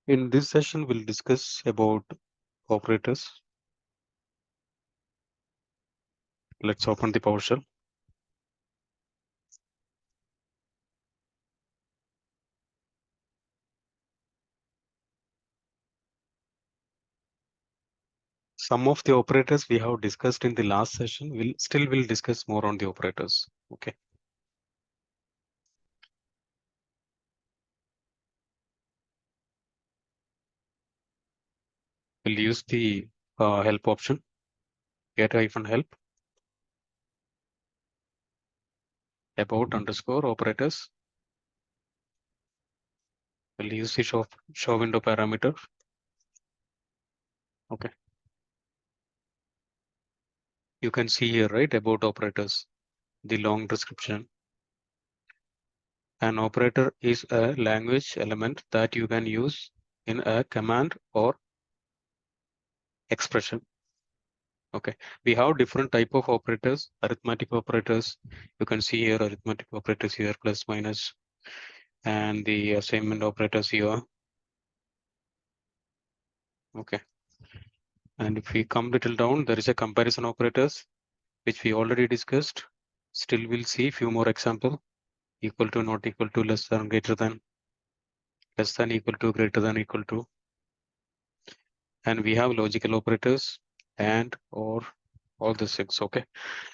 In this session, we'll discuss about operators. Let's open the PowerShell. Some of the operators we have discussed in the last session. We'll discuss more on the operators. Okay. We'll use the help option. Get-help about underscore operators. We'll use the show window parameter. Okay. You can see here, right, about operators, the long description. An operator is a language element that you can use in a command or expression. Okay, we have different type of operators, arithmetic operators. You can see here arithmetic operators here, plus, minus, and the assignment operators here. Okay, and if we come little down, there is a comparison operators, which we already discussed. Still, we'll see few more example. Equal to, not equal to, less than, greater than, less than, equal to, greater than, equal to. And we have logical operators and or all the six. Okay,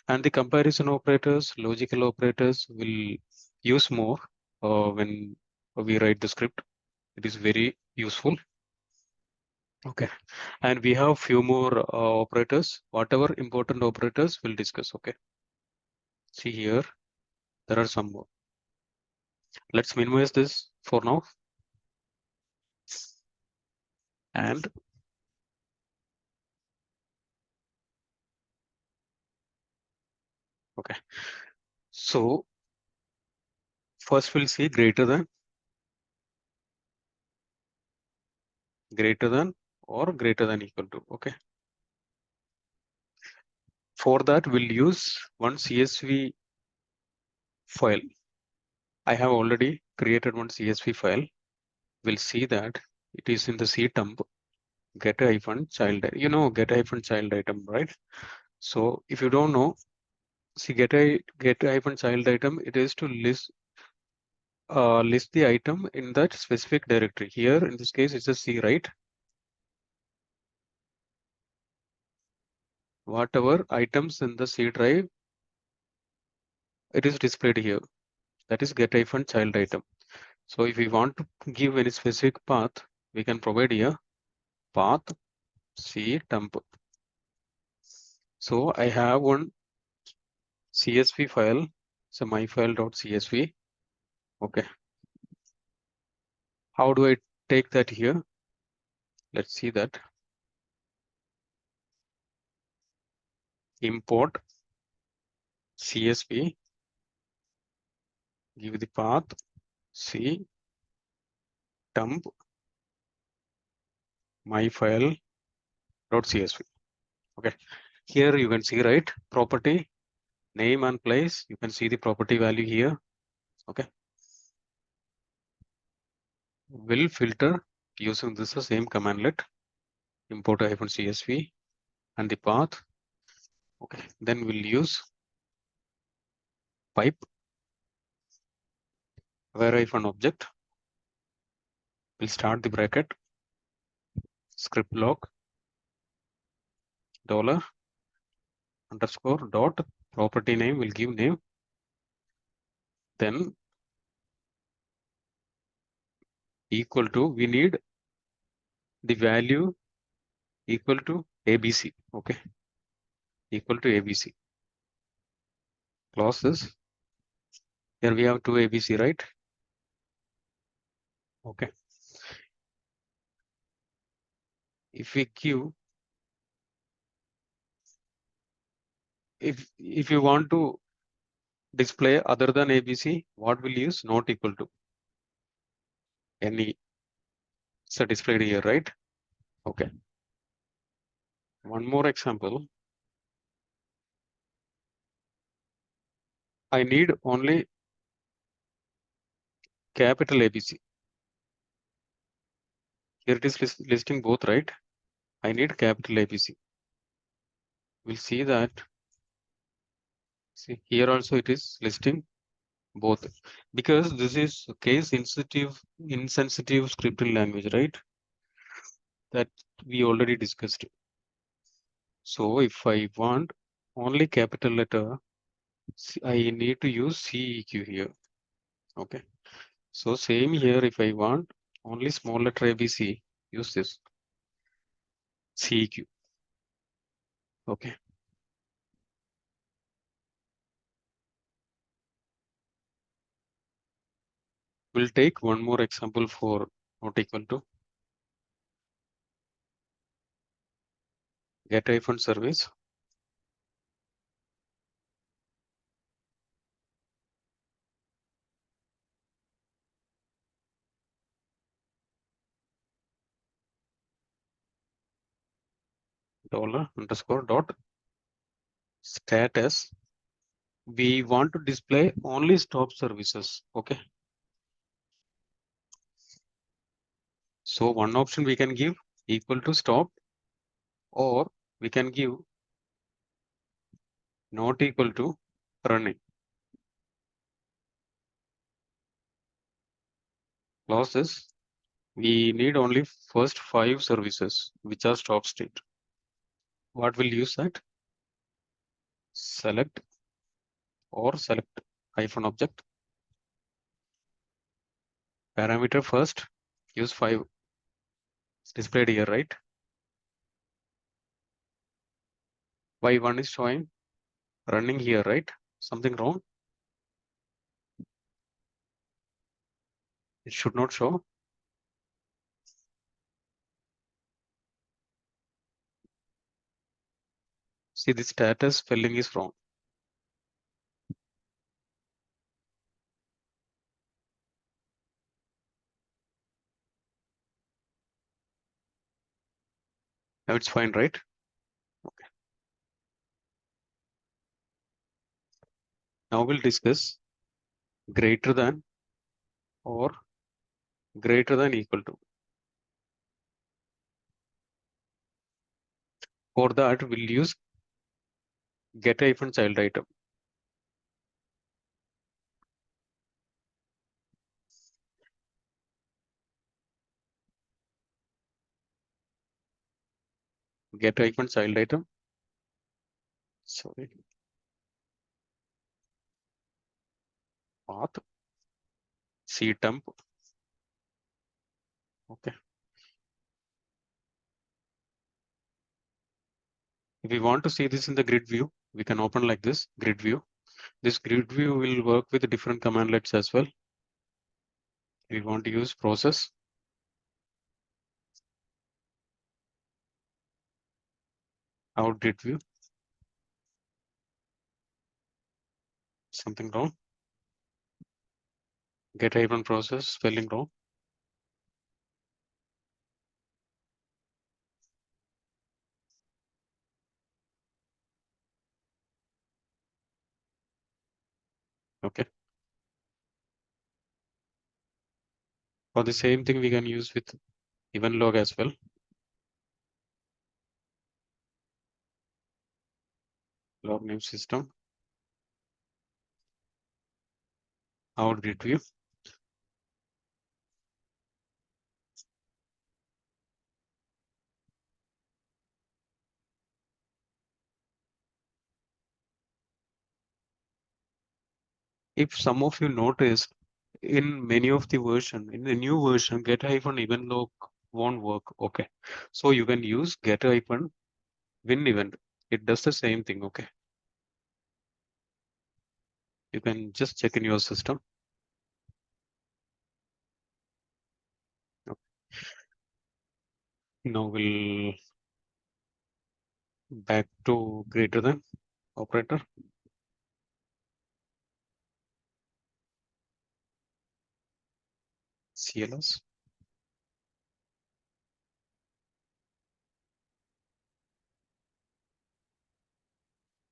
and the comparison operators, logical operators will use more when we write the script. It is very useful. Okay, and we have few more operators. Whatever important operators we'll discuss. Okay, see here there are some more. Let's minimize this for now. And okay, so first we'll see greater than or greater than equal to. Okay, for that we'll use one CSV file. I have already created one CSV file. We'll see that it is in the C temp get-child. You know get-child item, right? So if you don't know, see get-child item, it is to list the item in that specific directory. Here in this case it's a C, right? Whatever items in the C drive, it is displayed here. That is get-child item. So if we want to give any specific path, we can provide here path C temp. So I have one CSV file, so myfile.csv. Okay, how do I take that here? Let's see that. Import CSV, give the path C temp myfile.csv. Okay, here you can see, right, property name and place. You can see the property value here. Okay, will filter using this same commandlet import -csv and the path. Okay, then we'll use pipe where -object. We'll start the bracket script log $_ property name, will give name, then equal to, we need the value equal to ABC. Okay, equal to ABC. Close this. Here we have two ABC, right? Okay, if we give, if you want to display other than ABC, what will use? Not equal to any. So displayed here, right? Okay, one more example. I need only capital ABC. Here it is listing both, right? I need capital ABC. We'll see that. See, here also it is listing both, because this is case insensitive scripting language, right? That we already discussed. So if I want only capital letter, I need to use CEQ here. Okay. So same here, if I want only small letter ABC, use this CEQ. Okay. We'll take one more example for not equal to get hyphen service. Dollar underscore dot status. We want to display only stop services. Okay. So one option we can give equal to stop, or we can give not equal to running. Close this. We need only first 5 services which are stop state. What will use that? Select or select hyphen object. Parameter first, use 5. It's displayed here, right? Why 1 is showing running here, right? Something wrong? It should not show. See, the status spelling is wrong. Now it's fine, right? Okay. Now we'll discuss greater than or greater than equal to. For that, we'll use get hyphen child item. Get hyphen child item. Sorry. Path. C temp. Okay. If we want to see this in the grid view, we can open like this grid view. This grid view will work with different commandlets as well. We want to use process. Out grid view. Something wrong. Get hyphen process, spelling wrong. Okay. For the same thing, we can use with even log as well. Log name system. Out grid view. If some of you noticed, in many of the version, in the new version, get hyphen even log won't work. Okay. So you can use get hyphen win event. It does the same thing. Okay. You can just check in your system. Okay. Now we'll back to greater than operator. CLS.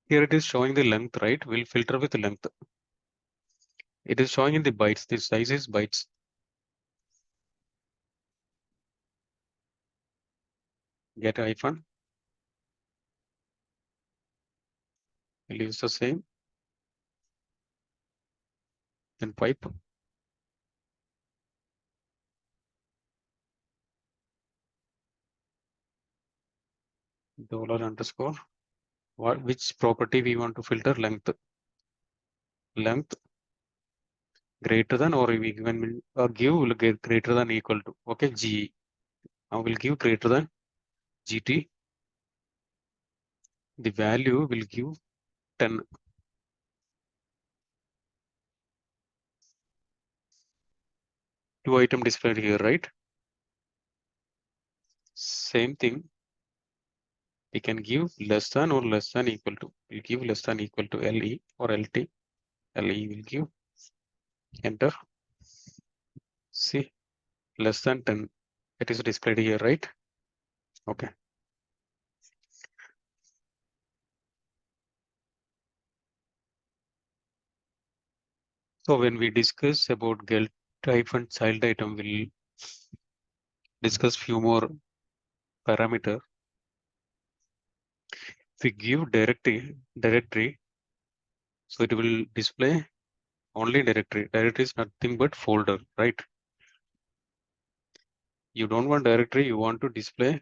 Here it is showing the length, right? We'll filter with length. It is showing in the bytes. The size is bytes. get hyphen, we'll use the same, then pipe, dollar underscore, which property we want to filter, length greater than, or we when give will get greater than equal to, okay, GE. Now we'll give greater than GT. The value will give 10. Two item displayed here, right? Same thing. We can give less than or less than equal to. We'll give less than equal to LE or LT. LE will give enter. See, less than 10. It is displayed here, right? Okay. So when we discuss about get type and child item, we'll discuss few more parameter. If we give directory, so it will display only directory. Directory is nothing but folder, right? You don't want directory, you want to display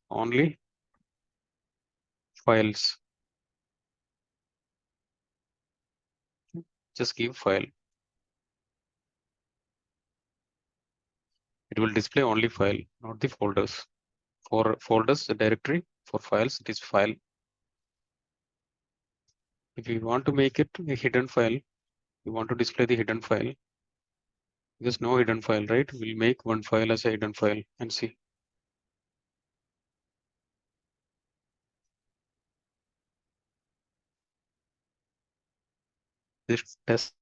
only files. Just give file. It will display only file, not the folders. For folders, the directory. For files, it is file. If you want to make it a hidden file, you want to display the hidden file. There's no hidden file, right? We'll make one file as a hidden file and see. This test